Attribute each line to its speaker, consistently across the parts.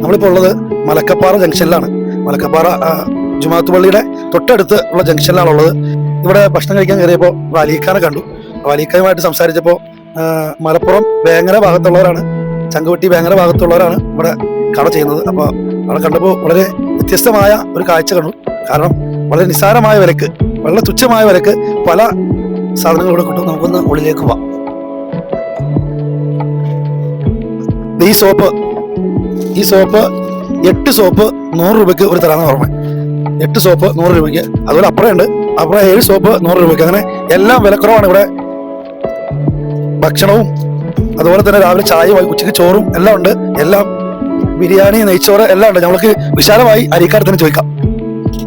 Speaker 1: നമ്മളിപ്പോൾ ഉള്ളത് മലക്കപ്പാറ ജംഗ്ഷനിലാണ്. മലക്കപ്പാറ ജുമാഅത്ത് പള്ളിയുടെ തൊട്ടടുത്ത് ഉള്ള ജംഗ്ഷനിലാണ് ഉള്ളത്. ഇവിടെ ഭക്ഷണം കഴിക്കാൻ കയറിയപ്പോൾ അലീഖാനെ കണ്ടു. അലീഖാനുമായിട്ട് സംസാരിച്ചപ്പോൾ മലപ്പുറം വേങ്ങര ഭാഗത്തുള്ളവരാണ്, ചങ്കുവെട്ടി വേങ്ങര ഭാഗത്തുള്ളവരാണ് ഇവിടെ കട ചെയ്യുന്നത്. അപ്പോൾ അവിടെ കണ്ടപ്പോൾ വളരെ വ്യത്യസ്തമായ ഒരു കാഴ്ച കണ്ടു. കാരണം വളരെ നിസ്സാരമായ വിലക്ക്, വളരെ തുച്ഛമായ വിലക്ക് പല സാധനങ്ങളും ഇവിടെ കിട്ടും. നമുക്കൊന്ന് ഉള്ളിലേക്ക് പോവാം. ഈ സോപ്പ് 8 സോപ്പ് 100 രൂപയ്ക്ക് ഒരു തരാന്ന് ഓർമ്മ. 8 സോപ്പ് 100 രൂപയ്ക്ക്. അതുപോലെ അപ്പുറമുണ്ട്, അപ്പുറം 7 സോപ്പ് 100 രൂപയ്ക്ക്. അങ്ങനെ എല്ലാം വിലക്കുറവാണ് ഇവിടെ. ഭക്ഷണവും അതുപോലെ തന്നെ രാവിലെ ചായയും ഉച്ചയ്ക്ക് ചോറും എല്ലാം ഉണ്ട്. എല്ലാം ബിരിയാണി, നെയ്ച്ചോറ് എല്ലാം ഉണ്ട്. നമ്മൾക്ക് വിശാലമായി അരീക്കാട് തന്നെ ചോദിക്കാം.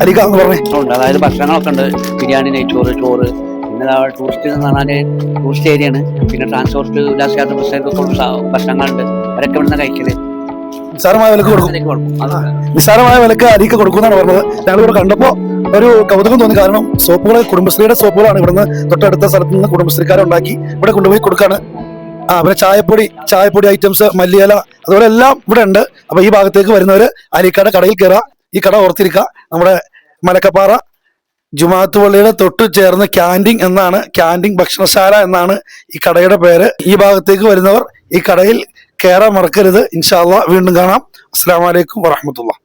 Speaker 1: അരീക്ക എന്ന് പറഞ്ഞേ.
Speaker 2: അതായത് ഭക്ഷണങ്ങളൊക്കെ ഉണ്ട്, ബിരിയാണി, നെയ്ച്ചോറ്, ചോറ്. പിന്നെ ടൂറിസ്റ്റ് എന്ന് പറഞ്ഞാൽ ടൂറിസ്റ്റ് ഏരിയ ആണ്. പിന്നെ ട്രാൻസ്പോർട്ട് ഉല്ലാസയാത്ര ഭക്ഷണങ്ങളുണ്ട്, അവരൊക്കെ ഇവിടുന്ന് കഴിക്കല്.
Speaker 1: നിസ്സാരമായ വിലക്ക് കൊടുക്കും. നിസ്സാരമായ വിലക്ക് അരിക്ക് കൊടുക്കുമെന്നാണ് പറഞ്ഞത്. ഞങ്ങളിവിടെ കണ്ടപ്പോൾ ഒരു കൗതുകം തോന്നി. കാരണം സോപ്പുകൾ കുടുംബശ്രീയുടെ സോപ്പുകളാണ്. ഇവിടുന്ന് തൊട്ടടുത്ത സ്ഥലത്ത് നിന്ന് കുടുംബശ്രീക്കാരെ ഉണ്ടാക്കി ഇവിടെ കൊണ്ടുപോയി കൊടുക്കാണ്. പിന്നെ ചായപ്പൊടി ഐറ്റംസ്, മല്ലിയില, അതുപോലെ എല്ലാം ഇവിടെ ഉണ്ട്. അപ്പൊ ഈ ഭാഗത്തേക്ക് വരുന്നവര് അരിക്കാട് കടയിൽ കയറുക. ഈ കട ഓർത്തിരിക്കുക. നമ്മുടെ മലക്കപ്പാറ ജുമാഅത്ത് പള്ളിയുടെ തൊട്ട് ചേർന്ന് ക്യാൻറ്റീൻ ഭക്ഷണശാല എന്നാണ് ഈ കടയുടെ പേര്. ഈ ഭാഗത്തേക്ക് വരുന്നവർ ഈ കടയിൽ കയറാൻ മറക്കരുത്. ഇൻഷാ അല്ലാഹ് വീണ്ടും കാണാം. അസ്സലാമു അലൈക്കും വറഹ്മത്തുള്ളാഹി.